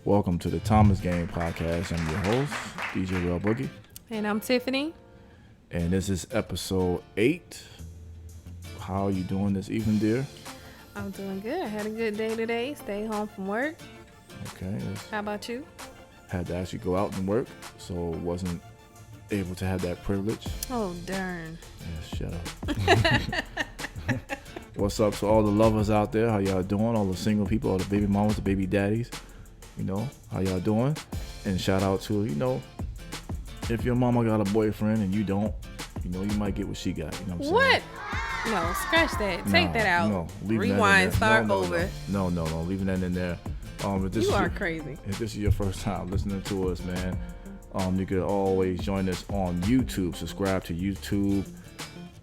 Welcome to the Thomas Game Podcast. I'm your host, DJ Rell Boogie. And I'm Tiffany. And this is episode 8. How are you doing this evening, dear? I'm doing good. I had a good day today. Stayed home from work. Okay. How about you? Had to actually go out and work, so wasn't able to have that privilege. Oh, darn. Yeah, shut up. What's up to all the lovers out there? How y'all doing? All the single people, all the baby mamas, the baby daddies. You know, how y'all doing? And shout out to, if your mama got a boyfriend and you don't, you might get what she got. You know what I'm saying? What? No, scratch that. Take that out. No, rewind, start over. No, leaving that in there. If this you are crazy. If this is your first time listening to us, man, you could always join us on YouTube. Subscribe to YouTube.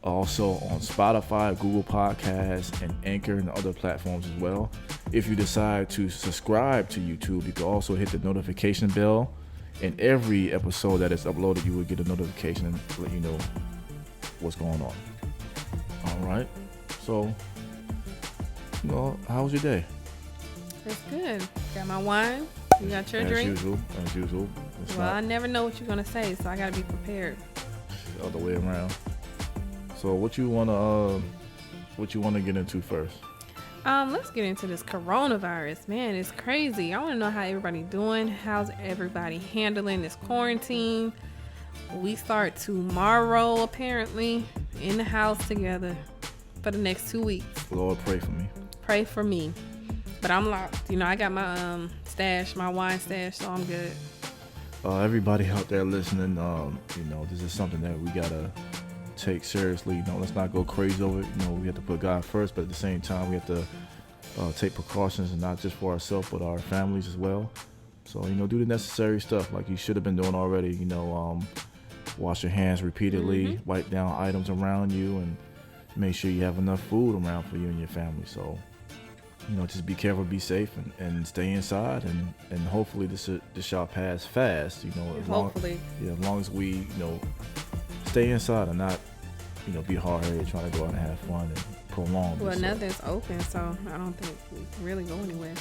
Also on Spotify, Google Podcasts, and Anchor and other platforms as well. If you decide to subscribe to YouTube, you can also hit the notification bell. And every episode that is uploaded, you will get a notification and let you know what's going on. All right. So, how was your day? It's good. Got my wine. You got your drink? As usual. I never know what you're going to say, so I got to be prepared. The other way around. So what you wanna get into first? Let's get into this coronavirus, man. It's crazy. I want to know how everybody doing. How's everybody handling this quarantine? We start tomorrow, apparently, in the house together for the next 2 weeks. Lord, pray for me. Pray for me. But I'm locked. I got my stash, my wine stash, so I'm good. Everybody out there listening, this is something that we gotta take seriously. Let's not go crazy over it. We have to put God first, but at the same time we have to take precautions, and not just for ourselves but our families as well. So do the necessary stuff like you should have been doing already. Wash your hands repeatedly, wipe down items around you, and make sure you have enough food around for you and your family. So just be careful, be safe, and stay inside, and hopefully this shall pass fast. Hopefully. As long as we stay inside and not, be hard-headed trying to go out and have fun and prolong. Well, nothing's open, so I don't think we really go anywhere.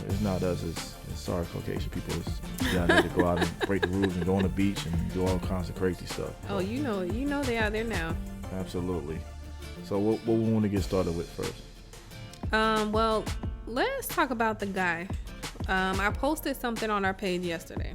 It's not us. It's our Caucasian people. It's down there to go out and break the rules and go on the beach and do all kinds of crazy stuff. Oh, you know they're out there now. Absolutely. So what we want to get started with first? Well, let's talk about the guy. I posted something on our page yesterday.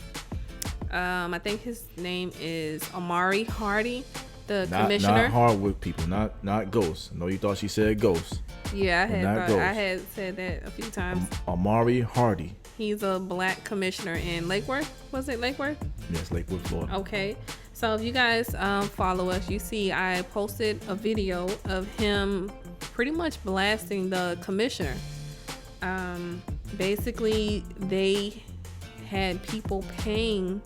I think his name is Omar Hardy, the commissioner. Not Hardwood people, not ghosts. I know you thought she said ghosts. Yeah, I had said that a few times. Omar Hardy. He's a black commissioner in Lake Worth. Was it Lake Worth? Yes, Lake Worth, Florida. Okay. So if you guys follow us, you see I posted a video of him pretty much blasting the commissioner. Basically, they had people paying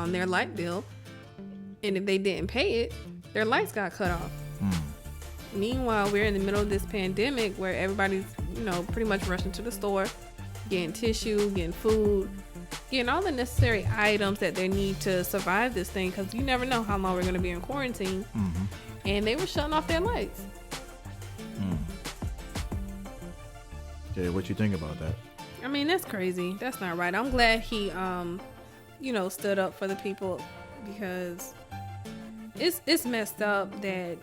their light bill, and if they didn't pay it, their lights got cut off. Meanwhile, we're in the middle of this pandemic where everybody's pretty much rushing to the store, getting tissue, getting food, getting all the necessary items that they need to survive this thing, because you never know how long we're going to be in quarantine. And they were shutting off their lights. Okay, what you think about that? I mean, that's crazy. That's not right. I'm glad he stood up for the people, because it's messed up that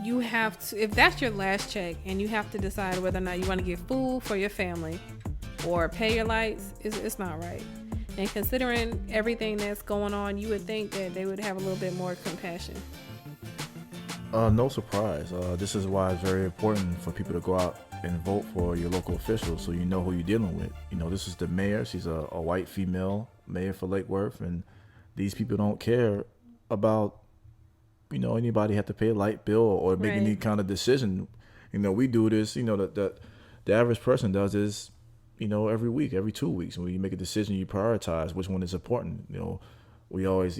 you have to, if that's your last check and you have to decide whether or not you want to get food for your family or pay your lights, it's not right. And considering everything that's going on, you would think that they would have a little bit more compassion. No surprise. This is why it's very important for people to go out and vote for your local officials, so you know who you're dealing with. This is the mayor. She's a white female mayor for Lake Worth, and these people don't care about anybody have to pay a light bill or make any kind of decision. We do this. That the average person does this. Every week, every 2 weeks, when you make a decision, you prioritize which one is important. We always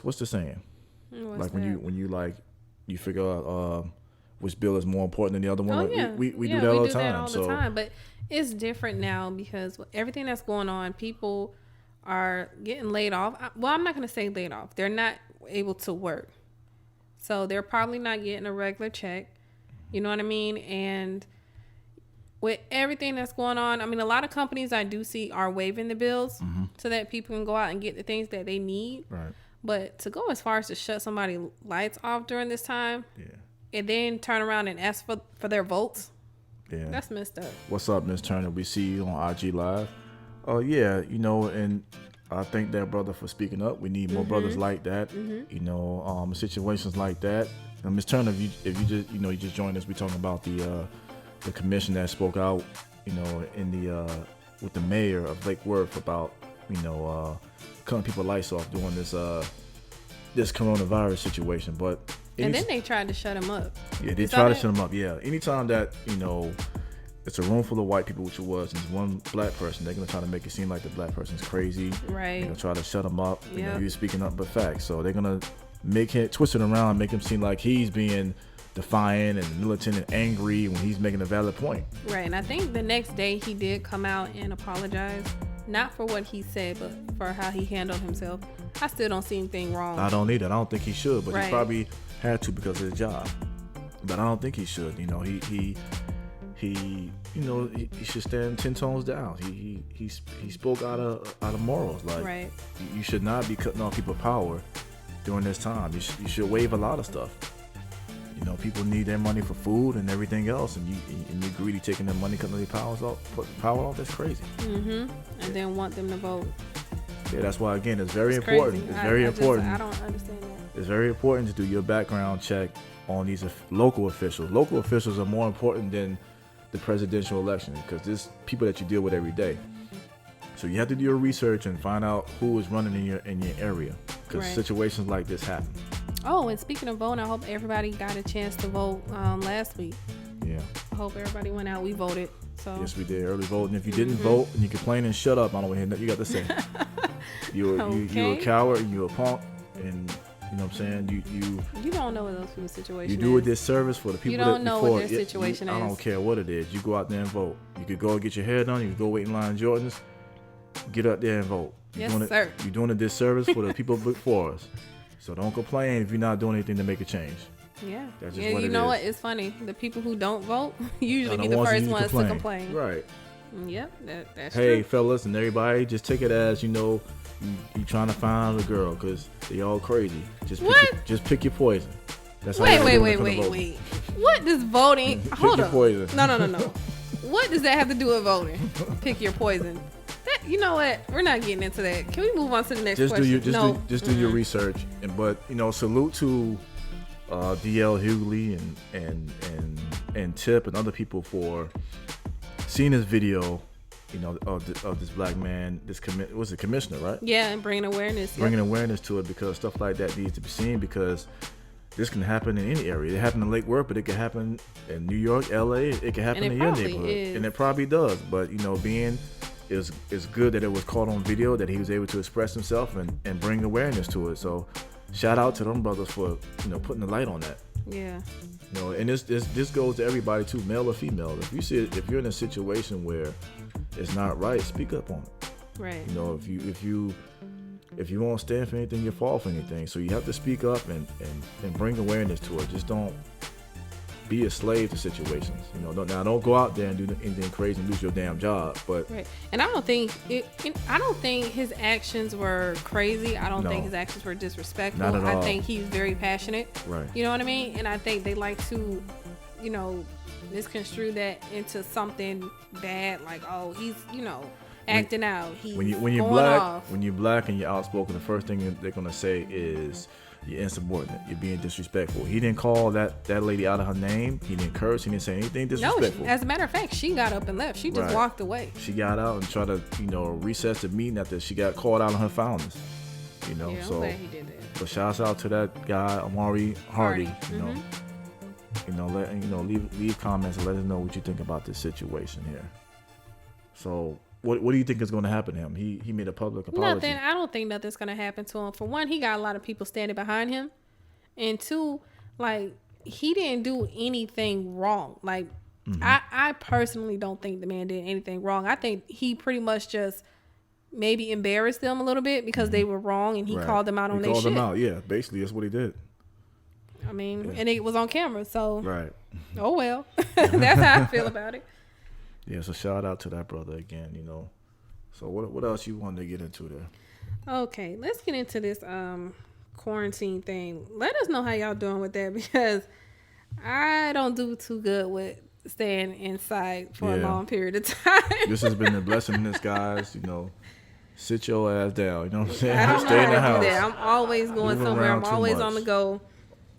what's the saying? What's like that? when you figure out which bill is more important than the other one. Oh, yeah. We do that all the time. That all the time. But it's different now because everything that's going on, people are getting laid off. Well, I'm not going to say laid off. They're not able to work. So they're probably not getting a regular check. You know what I mean? And with everything that's going on, I mean, a lot of companies I do see are waiving the bills so that people can go out and get the things that they need. Right. But to go as far as to shut somebody's lights off during this time, and then turn around and ask for their votes, that's messed up. What's up, Miss Turner? We see you on IG Live. Oh yeah, you know, and I thank that brother for speaking up. We need more brothers like that. You know, situations like that. And Miss Turner, if you just joined us, we talking about the commission that spoke out, you know, in the with the mayor of Lake Worth about, you know, cutting people lights off during this coronavirus situation. But then they tried to shut him up. Yeah, they tried to shut him up. Yeah, anytime that, you know, it's a room full of white people, which it was, and there's one black person, they're gonna try to make it seem like the black person's crazy. Right. They're gonna try to shut him up. You know, he's speaking up but facts. So they're gonna twist it around, make him seem like he's being defiant and militant and angry when he's making a valid point. Right. And I think the next day he did come out and apologize, not for what he said, but for how he handled himself. I still don't see anything wrong. I don't either. I don't think he should, but he probably had to because of his job. But I don't think he should. You know, he you know, he should stand 10 tones down. He spoke out of morals. Like, you should not be cutting off people's power during this time. You should waive a lot of stuff. You know, people need their money for food and everything else, and you greedy taking their money, cutting their power off. That's crazy. And then want them to vote. Yeah, that's why, again, it's very important. Crazy. It's very important. I don't understand that. It's very important to do your background check on these local officials. Local officials are more important than the presidential election because this people that you deal with every day. So you have to do your research and find out who is running in your area because situations like this happen. Oh, and speaking of voting, I hope everybody got a chance to vote last week. Yeah. I hope everybody went out. We voted. So yes, we did early voting. If you didn't vote and you complain and shut up, I don't want to hear nothing you got to say. You a coward. You a punk, and you know what I'm saying. You don't know what those people's situation. You do a disservice for the people. You don't know what their situation is. I don't care what it is. You go out there and vote. You could go get your hair done. You could go wait in line in Jordans. Get out there and vote. Sir. You're doing a disservice for the people before us. So don't complain if you're not doing anything to make a change. Yeah. That's just what it is. You know what? It's funny. The people who don't vote usually be the first ones to complain. Right. Yep. That's true. Hey, fellas and everybody, just take it as, you know, you trying to find a girl because they all crazy. Just pick your poison. That's how wait. What does voting? Hold up. Poison. No. What does that have to do with voting? Pick your poison. You know what? We're not getting into that. Can we move on to the next question? Do your research. But you know, salute to DL Hughley and Tip and other people for seeing this video. You know, of this black man. Was a commissioner, right? Yeah, and bringing awareness. Bringing awareness to it because stuff like that needs to be seen because this can happen in any area. It happened in Lake Worth, but it can happen in New York, LA. It can happen in your neighborhood, and it probably does. But you know, it's good that it was caught on video, that he was able to express himself and bring awareness to it. So shout out to them brothers for, you know, putting the light on that. Yeah. You know, and this goes to everybody too, male or female. If you're in a situation where it's not right, speak up on it. Right. You know, if you won't stand for anything, you fall for anything. So you have to speak up and bring awareness to it. Just don't be a slave to situations. You know, don't go out there and do anything crazy and lose your damn job. But right. And I don't think his actions were crazy. I don't think his actions were disrespectful. Not at all. I think he's very passionate. Right. You know what I mean? And I think they like to, you know, misconstrue that into something bad, like, oh, he's, you know, acting out. He's when you're black and you're outspoken, the first thing they're gonna say is you're insubordinate. You're being disrespectful. He didn't call that lady out of her name. He didn't curse. He didn't say anything disrespectful. No, as a matter of fact, she got up and left. She just walked away. She got out and tried to, you know, recess the meeting after she got called out on her foulness. You know, yeah, so I'm glad he did that. But shouts out to that guy, Omar Hardy. You know, leave comments and let us know what you think about this situation here. So, what do you think is going to happen to him? He made a public apology. Nothing. I don't think nothing's going to happen to him. For one, he got a lot of people standing behind him, and two, like, he didn't do anything wrong. Like, I personally don't think the man did anything wrong. I think he pretty much just maybe embarrassed them a little bit because they were wrong, and he called them out on their shit. He called them out, yeah. Basically, that's what he did. I mean, and it was on camera, so right. Oh well, that's how I feel about it. Yeah, so shout out to that brother again, So what else you wanted to get into there? Okay, let's get into this quarantine thing. Let us know how y'all doing with that, because I don't do too good with staying inside for a long period of time. This has been a blessing in disguise, Sit your ass down, you know what I'm saying? I don't Stay in know the how house. to do that. I'm always going Move somewhere. around I'm too always much. on the go.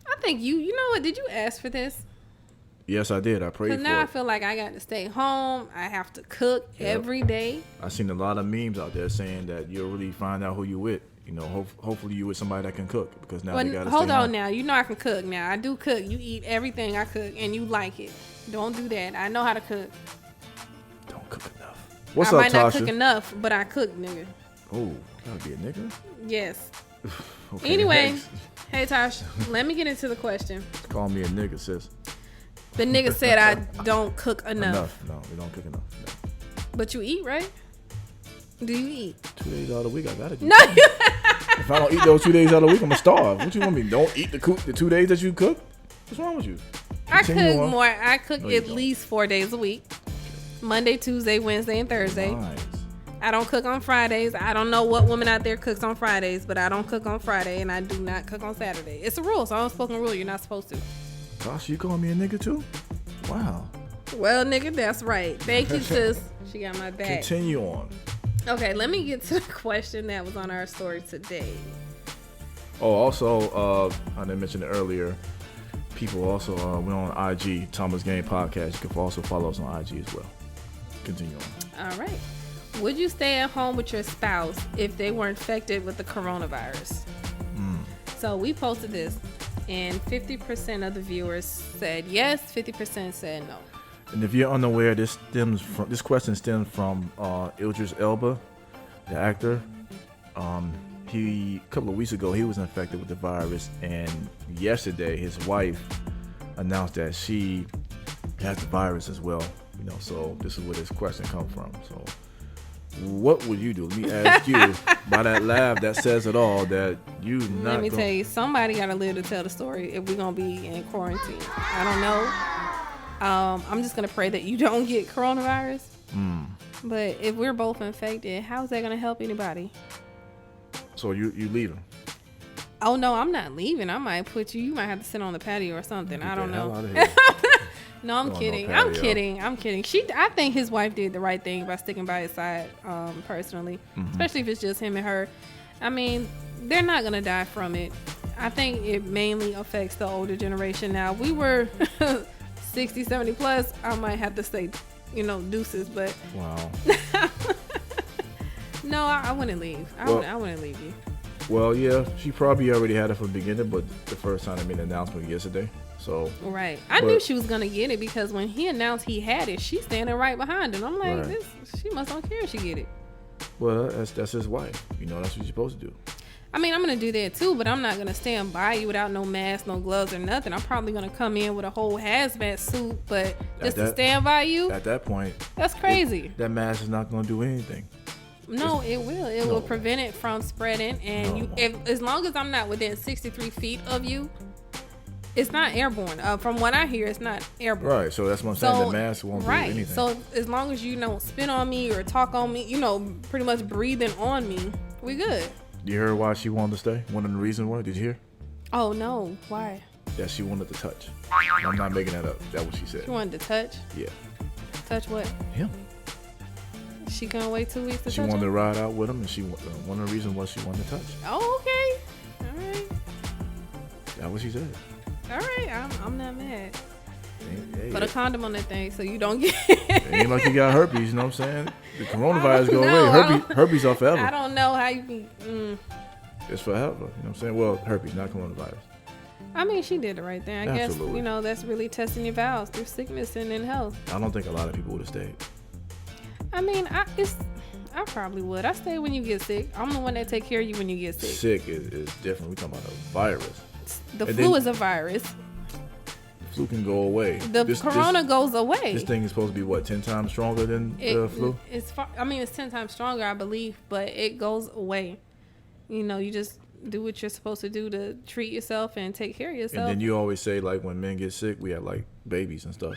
I think you know what? Did you ask for this? Yes, I did. I prayed for Because now I it. feel like I got to stay home. I have to cook every day. I seen a lot of memes out there saying that you'll really find out who you with. Hopefully you with somebody that can cook, because now they got to stay Hold on home. now. You know I can cook now. I do cook. You eat everything I cook and you like it. Don't do that. I know how to cook. Don't cook enough. What's I up, might not cook Tasha? enough, but I cook, nigga. Oh, gotta be a nigga? Yes. Okay, Anyway, next. hey Tosh, let me get into the question. Call me a nigga, sis. The nigga said I don't cook enough. No, we don't cook enough. No. But you eat, right? Do you eat? 2 days out of the week, I gotta do. No. If I don't eat those 2 days out of the week, I'm gonna starve. What you want me? Don't eat the 2 days that you cook? What's wrong with you? I Continue cook on. more. I cook No, you at don't. least 4 days a week. Monday, Tuesday, Wednesday, and Thursday. Nice. I don't cook on Fridays. I don't know what woman out there cooks on Fridays, but I don't cook on Friday, and I do not cook on Saturday. It's a rule. It's an unspoken rule. You're not supposed to. Tasha, you calling me a nigga too? Wow. Well, nigga, that's right. Thank you, sis. She got my back. Continue on. Okay, let me get to the question that was on our story today. Oh, also, I didn't mention it earlier. People also, we're on IG, Thomas Game Podcast. You can also follow us on IG as well. Continue on. All right. Would you stay at home with your spouse if they were infected with the coronavirus? So we posted this, and 50% of the viewers said yes, 50% said no. And if you're unaware, this question stems from Idris Elba, the actor. A couple of weeks ago, he was infected with the virus, and yesterday his wife announced that she has the virus as well. So this is where this question comes from. So what would you do? Let me ask you. By that laugh, that says it all. That you not. Let me tell you, somebody got to live to tell the story if we're gonna be in quarantine. I don't know. I'm just gonna pray that you don't get coronavirus. But if we're both infected, how's that gonna help anybody? So you leaving? Oh no, I'm not leaving. I might put you. You might have to sit on the patio or something. I don't know. No, I'm kidding. I'm kidding. I think his wife did the right thing by sticking by his side, personally. Especially if it's just him and her. I mean, they're not going to die from it. I think it mainly affects the older generation. Now, we were 60, 70 plus. I might have to say, deuces, but. Wow. No, I wouldn't leave. I wouldn't leave you. Well, yeah, she probably already had it from the beginning, but the first time they made an announcement yesterday. So right, I knew she was gonna get it because when he announced he had it, she's standing right behind him. I'm like, she must don't care if she get it. Well, that's his wife. That's what you're supposed to do. I mean, I'm gonna do that too, but I'm not gonna stand by you without no mask, no gloves, or nothing. I'm probably gonna come in with a whole hazmat suit, but just to stand by you. At that point, that's crazy. That mask is not gonna do anything. No, it will. It will prevent it from spreading, and as long as I'm not within 63 feet of you. It's not airborne. From what I hear, it's not airborne. Right. So that's what I'm saying. The mask won't do anything. So as long as you don't spit on me or talk on me, pretty much breathing on me, we good. You heard why she wanted to stay? One of the reasons why? Did you hear? Oh, no. Why? That she wanted to touch. I'm not making that up. That's what she said. She wanted to touch? Yeah. Touch what? Him. She couldn't wait 2 weeks to touch She wanted him? to ride out with him, and one of the reasons was she wanted to touch. Oh, okay. All right. That's what she said. All right, I'm not mad. Hey, Put a condom on that thing so you don't get it ain't like you got herpes, you know what I'm saying? The coronavirus go away. Herpes are forever. I don't know how you can. It's forever. You know what I'm saying? Well, herpes, not coronavirus. I mean, she did the right thing. I Absolutely. guess, that's really testing your vows through sickness and in health. I don't think a lot of people would have stayed. I mean, I probably would. I stay when you get sick. I'm the one that take care of you when you get sick. Sick is different. We talking about a virus. The flu is a virus. The flu can go away. The corona goes away. This thing is supposed to be 10 times stronger than the flu? It's 10 times stronger, I believe, but it goes away. You just do what you're supposed to do to treat yourself and take care of yourself. And then you always say, like, when men get sick, we have, like, babies and stuff.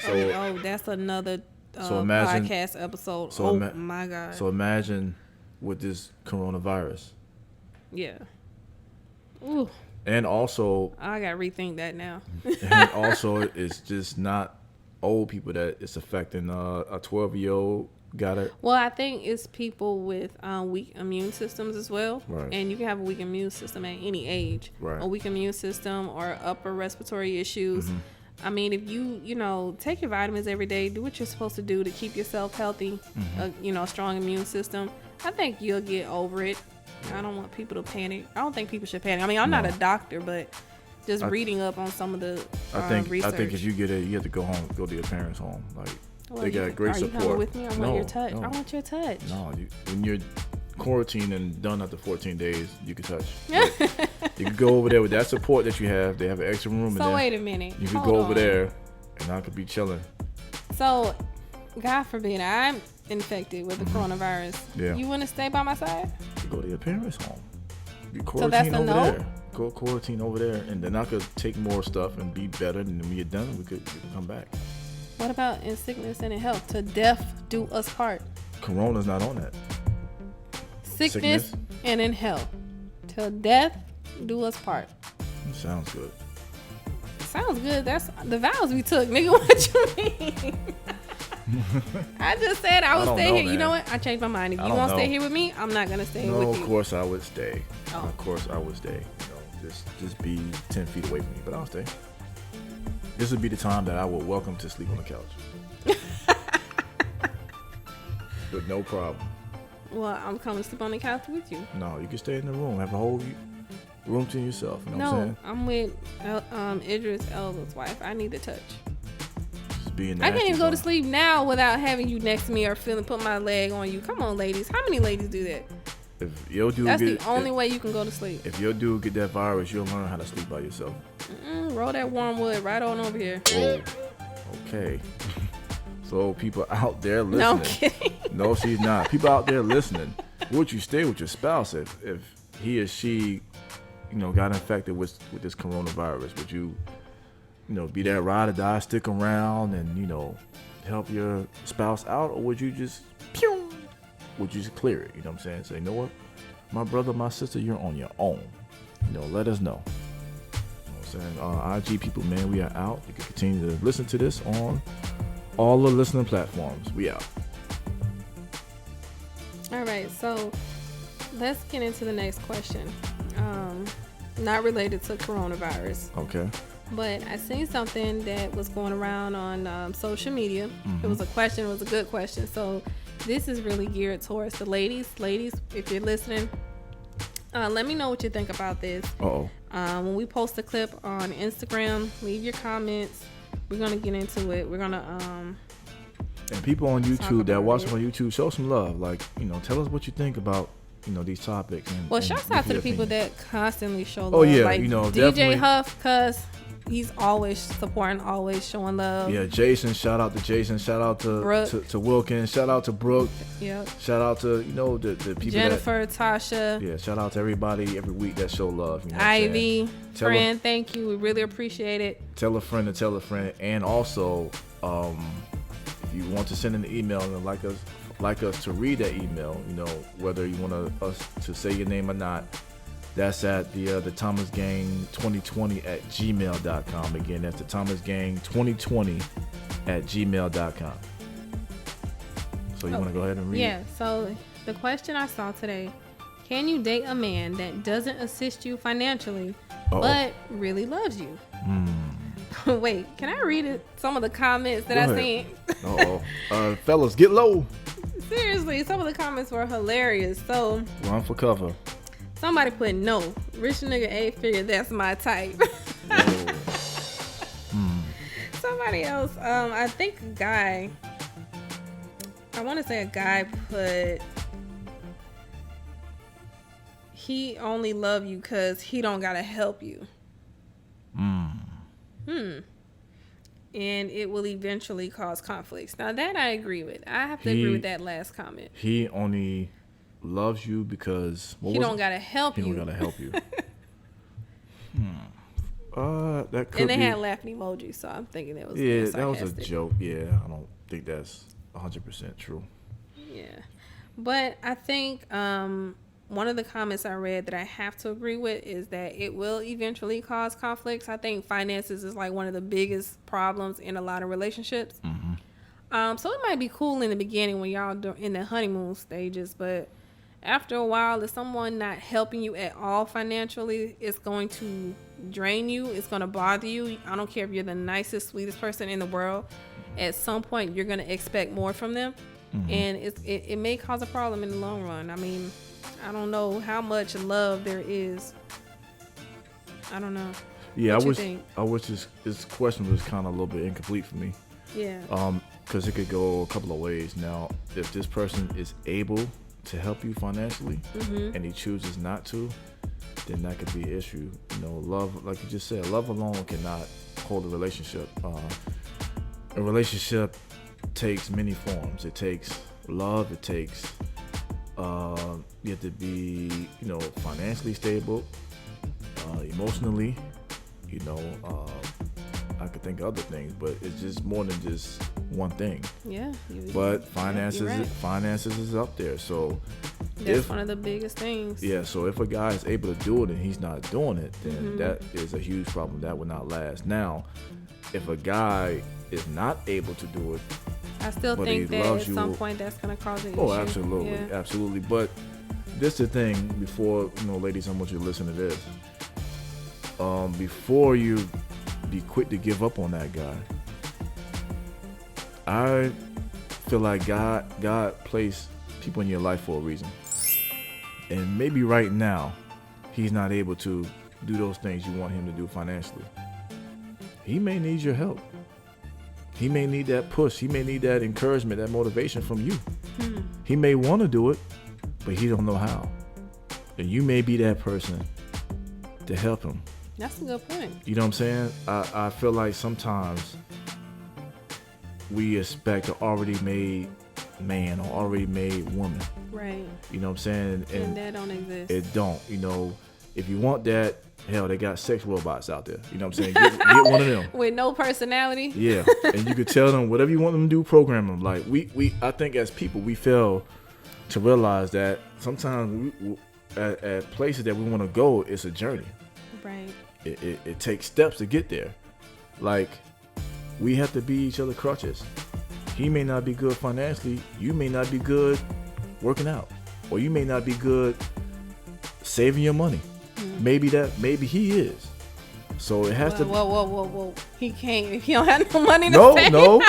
So that's another podcast episode. So my God. So imagine with this coronavirus. Yeah. Ooh. And also, I gotta rethink that now. and also, it's just not old people that it's affecting. A 12-year-old got it. Well, I think it's people with weak immune systems as well. Right. And you can have a weak immune system at any age. Right. A weak immune system or upper respiratory issues. I mean, if you take your vitamins every day, do what you're supposed to do to keep yourself healthy, a strong immune system, I think you'll get over it. I don't want people to panic. I don't think people should panic. I mean, I'm not a doctor, but just reading up on some of the research. I think if you get it, you have to go home, go to your parents' home. Like, they got great support. Are you coming with me? I want your touch. No. I want your touch. No, when you're quarantined and done after 14 days, you can touch. You can go over there with that support that you have. They have an extra room in there. So wait a minute. You could go over there, and I could be chilling. So, God forbid, I'm infected with the coronavirus. Yeah. You want to stay by my side? You go to your parents' home. You So that's a over no? there. Go quarantine over there, and then I could take more stuff and be better. And when you're done, we could come back. What about in sickness and in health? To death do us part. Corona's not on that. Sickness and in health. Till death do us part. Sounds good. Sounds good. That's the vows we took, nigga. What you mean? I just said I would stay here. Man. You know what? I changed my mind. If you won't stay here with me, I'm not gonna stay with you. No, of course I would stay. Oh. Of course I would stay. Just be 10 feet away from me, but I'll stay. This would be the time that I would welcome to sleep on the couch. With no problem. Well, I'm coming to sleep on the couch with you. No, you can stay in the room. Have a whole room to yourself. You know what I'm saying? I'm with Idris Elba's wife. I need to touch. Just being I can't even go to sleep now without having you next to me or put my leg on you. Come on, ladies. How many ladies do that? If your dude That's the only way you can go to sleep. If your dude get that virus, you'll learn how to sleep by yourself. Roll that warm wood right on over here. Whoa. Okay. So people out there listening. No, I'm kidding. No, she's not. People out there listening. Would you stay with your spouse if he or she, got infected with this coronavirus? Would you, be that ride or die, stick around and, help your spouse out? Or would you just clear it? You know what I'm saying? Say, you know what? My brother, my sister, you're on your own. Let us know. You know what I'm saying? IG people, man, we are out. You can continue to listen to this on all the listening platforms. We out. All right, so let's get into the next question. Not related to coronavirus. Okay. But I seen something that was going around on social media. It was a question. It was a good question. So this is really geared towards the ladies. Ladies, if you're listening, let me know what you think about this. When we post a clip on Instagram, leave your comments. We're going to get into it. We're going to... and people on YouTube that watch on YouTube, show some love. Like, tell us what you think about, these topics. And shouts out to the people that constantly show love. Oh, yeah. Like DJ definitely. Huff, cuz he's always supporting, always showing love. Yeah, Jason. Shout out to Jason. Shout out to Wilkins. Shout out to Brooke. Yep. Shout out to, the people Jennifer, Tasha. Yeah, shout out to everybody every week that show love. Ivy, friend, thank you. We really appreciate it. Tell a friend to tell a friend. And also, if you want to send an email and like us to read that email, whether you want us to say your name or not, that's at the Thomas Gang 2020 at gmail.com. Again, that's the Thomas Gang 2020 at gmail.com. So you want to go ahead and read? Yeah. So the question I saw today: can you date a man that doesn't assist you financially, but really loves you? Wait, can I read some of the comments that I seen? Fellas, get low. Seriously, some of the comments were hilarious. So run for cover. Somebody put no. Rich nigga 8-figure, that's my type. Somebody else, I think a guy, I want to say a guy put, he only love you because he don't got to help you. And it will eventually cause conflicts. Now that I agree with. I have to agree with that last comment. He only loves you because he don't gotta help you. He don't gotta help you. That could and they be. had laughing emojis, so I'm thinking that was that was a joke. Yeah, I don't think that's 100% true. Yeah. But I think one of the comments I read that I have to agree with is that it will eventually cause conflicts. I think finances is like one of the biggest problems in a lot of relationships. So it might be cool in the beginning when y'all in the honeymoon stages, but after a while, if someone not helping you at all financially, it's going to drain you. It's going to bother you. I don't care if you're the nicest, sweetest person in the world. At some point, you're going to expect more from them. And it may cause a problem in the long run. I mean, I don't know how much love there is. I don't know. Yeah, What you I wish this question was kind of a little bit incomplete for me. Yeah. Because it could go a couple of ways. Now, if this person is able to help you financially and he chooses not to, then that could be an issue. You know, love, like you just said, love alone cannot hold a relationship. A relationship takes many forms. It takes love. It takes you have to be, you know, financially stable, emotionally. You know, I could think of other things, but it's just more than just one thing. Yeah. But finances, right. finances is up there. So That's one of the biggest things. Yeah. So if a guy is able to do it and he's not doing it, then that is a huge problem. That would not last. Now, if a guy is not able to do it, I still think that at some point that's going to cause an issue. Oh, absolutely, Yeah. absolutely. But this is the thing. Before, you know, ladies, I want you to listen to this. Before you be quick to give up on that guy, I feel like God placed people in your life for a reason, and maybe right now he's not able to do those things you want him to do financially. He may need your help. He may need that push. He may need that encouragement, that motivation from you. He may want to do it, but he don't know how. And you may be that person to help him. That's a good point. You know what I'm saying? I feel like sometimes we expect an already made man or already made woman. Right. You know what I'm saying? And that don't exist. It don't. You know, if you want that, hell, they got sex robots out there. You know what I'm saying? Get one of them. With no personality. Yeah. And you could tell them whatever you want them to do, program them. Like I think as people, we fail to realize that sometimes at places that we want to go, it's a journey. Right. It takes steps to get there. Like, we have to be each other's crutches. He may not be good financially. You may not be good working out. Or you may not be good saving your money. Maybe he is. So it has to. Whoa! He can't if he don't have no money to save. No.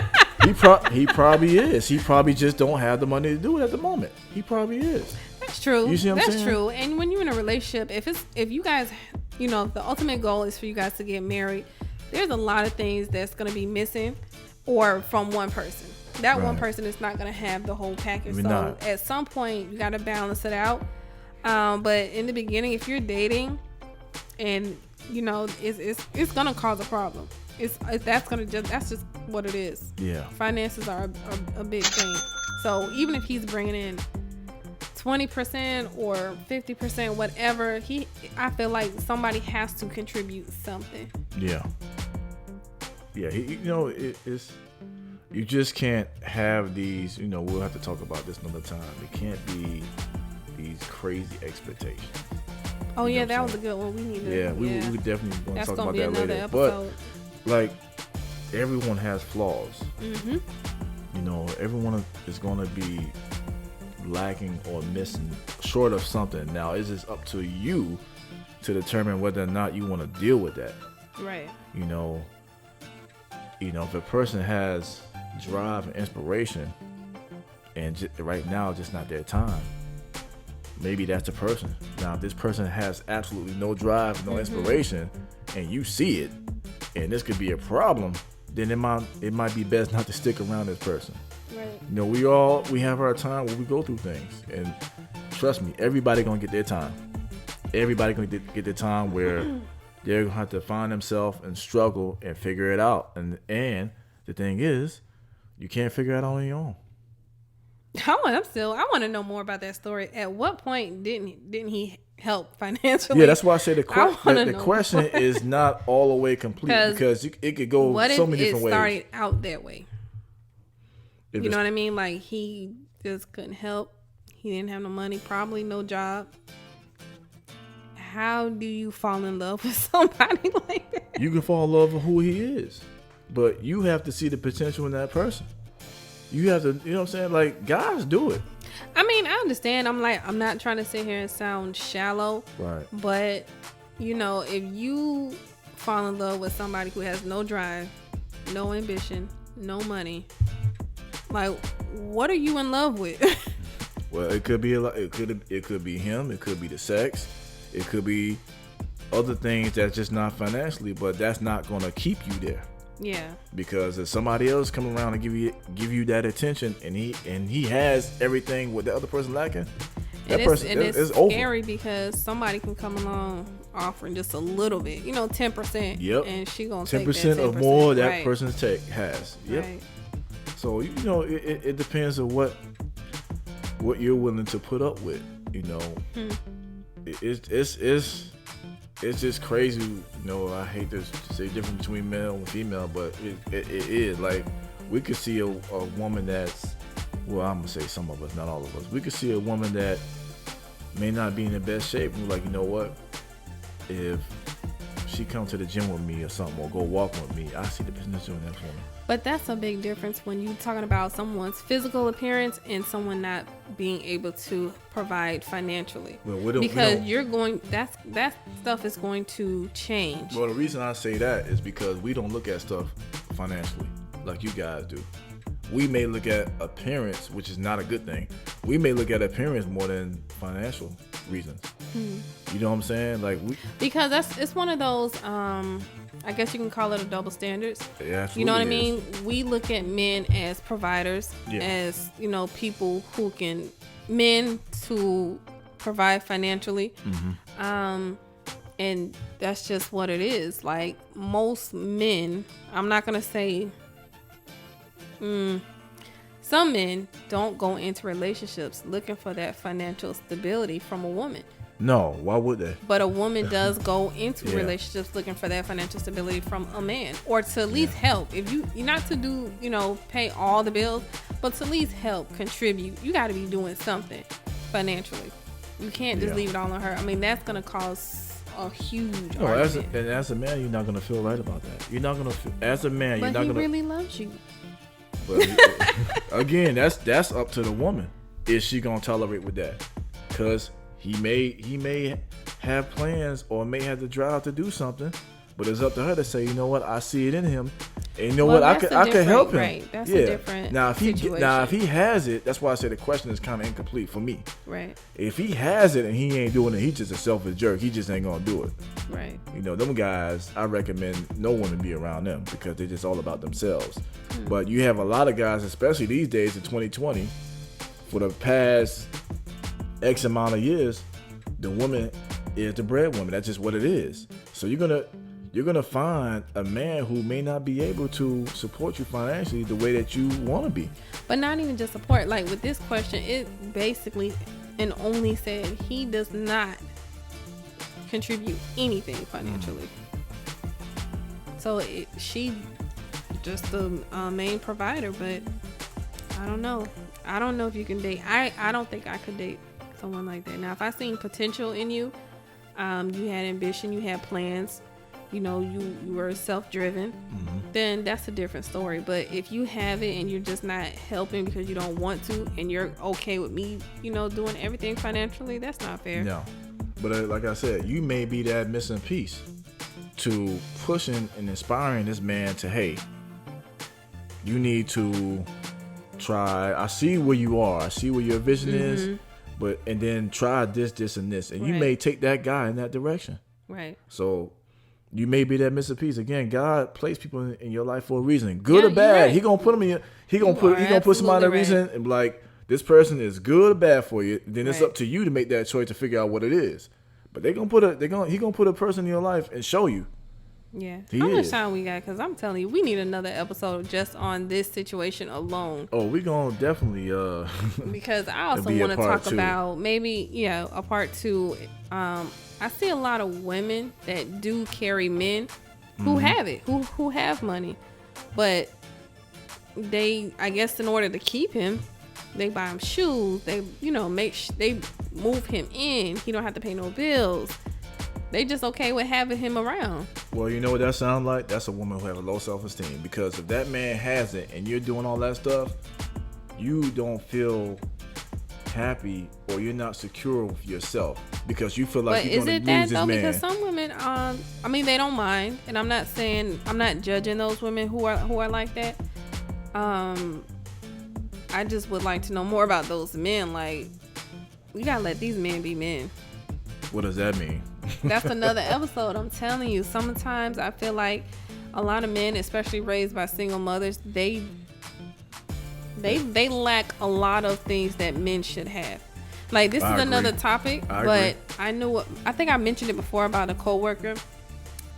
He probably is. He probably just don't have the money to do it at the moment. He probably is. That's true. You see what I'm saying? That's true. And when you're in a relationship, if you guys, you know, the ultimate goal is for you guys to get married, there's a lot of things that's gonna be missing, or from one person. That one person is not gonna have the whole package. Maybe so not. At some point, you gotta balance it out. But in the beginning, if you're dating, and you know, it's gonna cause a problem. That's just what it is. Yeah. Finances are a big thing. So even if he's bringing in 20% or 50%, whatever, I feel like somebody has to contribute something. Yeah. Yeah. You know, it's you just can't have these. You know, we'll have to talk about this another time. It can't be these crazy expectations. Oh yeah, that was a good one. We need to. Yeah, we definitely going to talk about be that another later. episode. But like, everyone has flaws. Mm-hmm. You know, everyone is going to be lacking or missing, short of something. Now, it's just up to you to determine whether or not you want to deal with that. Right. You know, if a person has drive and inspiration, and right now just not their time, maybe that's the person. Now, if this person has absolutely no drive, no inspiration, and you see it, and this could be a problem, then it might be best not to stick around this person. Right. You know, we have our time where we go through things, and trust me, everybody gonna get their time. Everybody gonna get their time where they're gonna have to find themselves and struggle and figure it out. And the thing is, you can't figure it out on your own. I want to know more about that story. At what point didn't he help financially? Yeah, that's why I say the question more. is not all the way complete, because it could go so many different ways. What if it started out that way? You know what I mean? Like, he just couldn't help. He didn't have no money, probably no job. How do you fall in love with somebody like that? You can fall in love with who he is, but you have to see the potential in that person. You have to, you know what I'm saying? Like, guys do it. I mean, I understand. I'm not trying to sit here and sound shallow. Right. But, you know, if you fall in love with somebody who has no drive, no ambition, no money, like, what are you in love with? Well, it could be a lot. It could be him. It could be the sex. It could be other things that's just not financially, but that's not going to keep you there. Yeah. Because if somebody else come around and give you that attention, and he has everything what the other person lacking, that person is scary over. Because somebody can come along offering just a little bit, 10%. Yep. And she gonna take that 10% or 10%, more that right. person has. Yep. Right. So it depends on what you're willing to put up with. It's just crazy. I hate to say difference between male and female, but it is like we could see a woman that's, well, I'm gonna say some of us, not all of us. We could see a woman that may not be in the best shape. We're like, you know what? If she come to the gym with me or something, or go walking with me, I see the potential in that woman. But that's a big difference when you're talking about someone's physical appearance and someone not being able to provide financially. Well, because that stuff is going to change. Well, the reason I say that is because we don't look at stuff financially like you guys do. We may look at appearance, which is not a good thing. We may look at appearance more than financial reasons. You know what I'm saying? Because it's one of those, I guess you can call it a double standards. Yeah, you know what I mean? We look at men as providers, as, people who can, men to provide financially. Mm-hmm. And that's just what it is. Like, most men, I'm not going to say, some men don't go into relationships looking for that financial stability from a woman. No, why would they? But a woman does go into relationships looking for that financial stability from a man, or to at least help. If you're not to do, pay all the bills, but to at least help, contribute. You got to be doing something financially. You can't just leave it all on her. I mean, that's going to cause a huge argument. As a man, you're not going to feel right about that. You're not going to feel, as a man, you're not going to. But he really loves you. But again, that's up to the woman. Is she going to tolerate with that? Because he may have plans or may have the drive to do something, but it's up to her to say, you know what, I see it in him, and you know what, I could help him. Right, that's a different situation. If he has it, that's why I say the question is kind of incomplete for me. Right. If he has it and he ain't doing it, he's just a selfish jerk. He just ain't gonna do it. Right. Them guys, I recommend no woman be around them because they're just all about themselves. But you have a lot of guys, especially these days in 2020, for the past X amount of years, the woman is the breadwinner. That's just what it is. So you're gonna find a man who may not be able to support you financially the way that you want to be. But not even just support. Like, with this question, it basically and only said he does not contribute anything financially. So she just the main provider. But I don't know. I don't know if you can date. I don't think I could date someone like that. Now, if I seen potential in you, you had ambition, you had plans, you were self-driven, then that's a different story. But if you have it and you're just not helping because you don't want to, and you're okay with me, doing everything financially, that's not fair. No. But like I said, you may be that missing piece to pushing and inspiring this man to, hey, you need to try. I see where you are. I see where your vision is. And then try this, and this. And you may take that guy in that direction. Right. So you may be that missing piece. Again, God placed people in your life for a reason. Good or bad. Right. He gonna put them in he gonna put somebody in a reason and be like, this person is good or bad for you. Then it's up to you to make that choice to figure out what it is. But he gonna put a person in your life and show you. Yeah. How much time we got? Because I'm telling you, we need another episode just on this situation alone. Oh, we gonna definitely because I also want to talk about maybe a part 2. I see a lot of women that do carry men who have it, who have money, but I guess in order to keep him, they buy him shoes. They, they move him in. He don't have to pay no bills. They just okay with having him around. Well, you know what that sounds like? That's a woman who has a low self-esteem. Because if that man has it and you're doing all that stuff, you don't feel happy or you're not secure with yourself because you feel like you're going to lose this man. Because some women, they don't mind, and I'm not judging those women who are like that. I just would like to know more about those men. Like, we gotta let these men be men. What does that mean? That's another episode. I'm telling you. Sometimes I feel like a lot of men, especially raised by single mothers, they lack a lot of things that men should have. Like, this is another topic, but I think I mentioned it before about a coworker.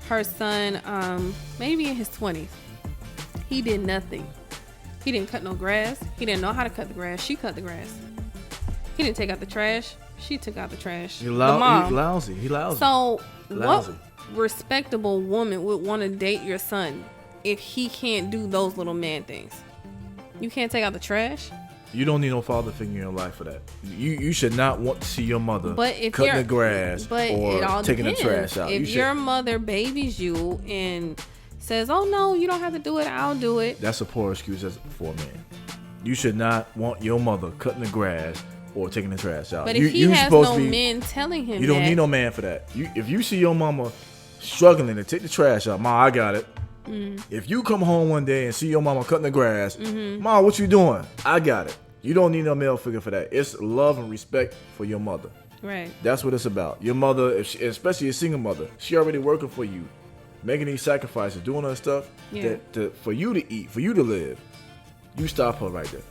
Her son, maybe in his 20s, he did nothing. He didn't cut no grass. He didn't know how to cut the grass. She cut the grass. He didn't take out the trash. She took out the trash. He lousy. So what respectable woman would want to date your son if he can't do those little man things? You can't take out the trash? You don't need no father figure in your life for that. You should not want to see your mother cutting the grass or taking the trash out. If your mother babies you and says, "Oh no, you don't have to do it, I'll do it," that's a poor excuse for a man. You should not want your mother cutting the grass or taking the trash out. But if he has no men telling him, you don't need no man for that. If you see your mama struggling to take the trash out, Ma, I got it. If you come home one day and see your mama cutting the grass, Ma, what you doing? I got it. You don't need no male figure for that. It's love and respect for your mother. Right. That's what it's about. Your mother, especially a single mother, she already working for you, making these sacrifices, doing her stuff for you to eat, for you to live. You stop her right there.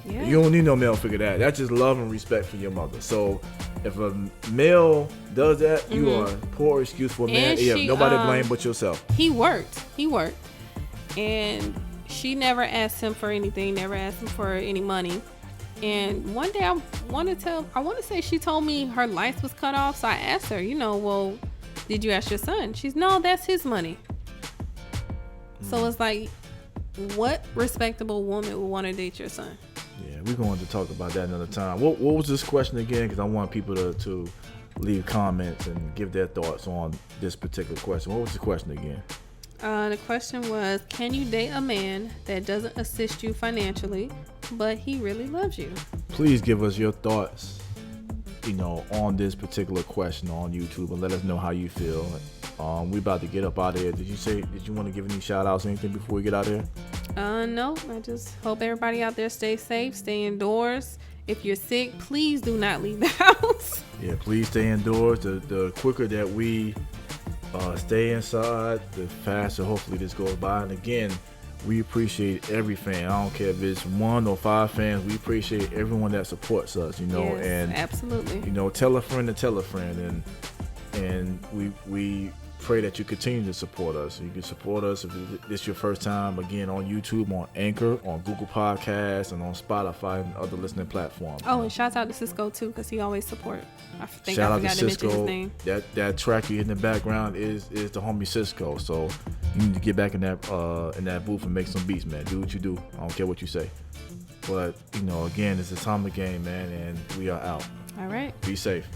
Yeah. You don't need no male figure that. That's just love and respect for your mother. So if a male does that, you are a poor excuse for a man. Nobody blame but yourself. He worked. And she never asked him for anything, never asked him for any money. And one day I want to say she told me her lights was cut off. So I asked her, well, did you ask your son? She's, no, that's his money. So it's like, what respectable woman would want to date your son? Yeah, we're going to talk about that another time. What was this question again? Because I want people to leave comments and give their thoughts on this particular question. What was the question again? The question was, can you date a man that doesn't assist you financially, but he really loves you? Please give us your thoughts, on this particular question on YouTube and let us know how you feel. We about to get up out of here. Did you want to give any shout outs or anything before we get out of here? No, I just hope everybody out there stay safe, stay indoors. If you're sick, please do not leave the house. Yeah, please stay indoors. The quicker that we stay inside, the faster hopefully this goes by. And again, we appreciate every fan. I don't care if it's 1 or 5 fans. We appreciate everyone that supports us, Yes, and absolutely. Tell a friend to tell a friend, and we pray that you continue to support us. You can support us if this is your first time, again, on YouTube, on Anchor, on Google Podcasts, and on Spotify and other listening platforms. Oh, and shout out to Cisco too, because he always support. I think shout I out forgot to Cisco. Cisco. Mention his name. That track you hear in the background is the homie Cisco. So you need to get back in that booth and make some beats, man. Do what you do. I don't care what you say. But again, it's the time of the game, man, and we are out. All right. Be safe.